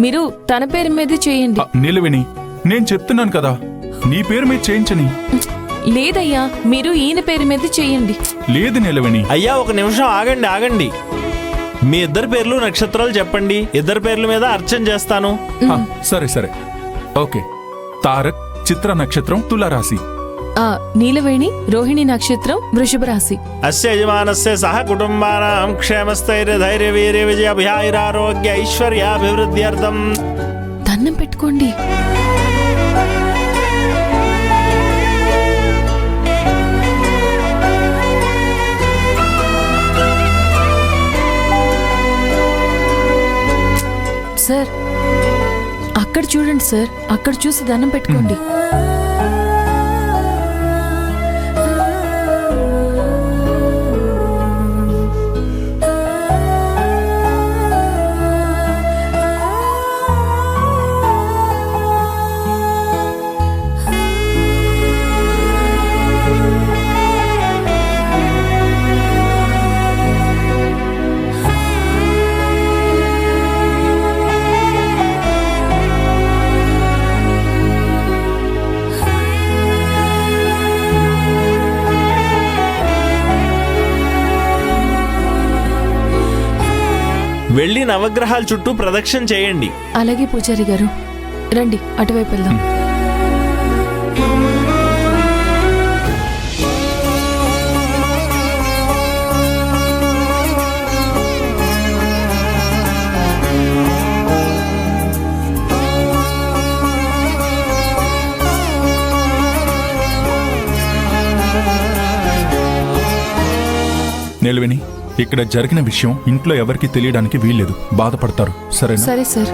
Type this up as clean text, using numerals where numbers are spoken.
మీరు తన పేరు మీద చేయండి. నిలవిని, నేను చెప్తున్నాను కదా, నీ పేరు మీద చేయించని. లేదయ్యా, మీరు ఈయన పేరు మీద చేయండి. లేదు నిలవిని. అయ్యా, ఒక నిమిషం ఆగండి. మీ ఇద్దరు పేర్లు నక్షత్రాలు చెప్పండి, ఇద్దరు పేర్ల మీద అర్చన చేస్తాను. సరే ఓకే. తారక్ చిత్ర నక్షత్రం తులారాశి, నీలవేణి రోహిణి నక్షత్రం వృషభ రాశి. అస్య యజమానస్య సహ కుటుంబానాం క్షేమస్థైర్య ధైర్య వీర్య విజయాభయారోగ్య ఐశ్వర్యాభివృద్ధ్యర్థం. దండం పెట్టుకోండి. సార్ అక్కడ చూడండి సార్, అక్కడ చూసి దండం పెట్టుకోండి. వెళ్ళి నవగ్రహాల చుట్టూ ప్రదక్షిణ చేయండి. అలాగే పూజారి గారు, రండి అటువైపు వెళ్దాం. నిలవిని, ఇక్కడ జరిగిన విషయం ఇంట్లో ఎవరికి తెలియడానికి వీల్లేదు, బాధపడతారు. సరేనా? సరే సార్.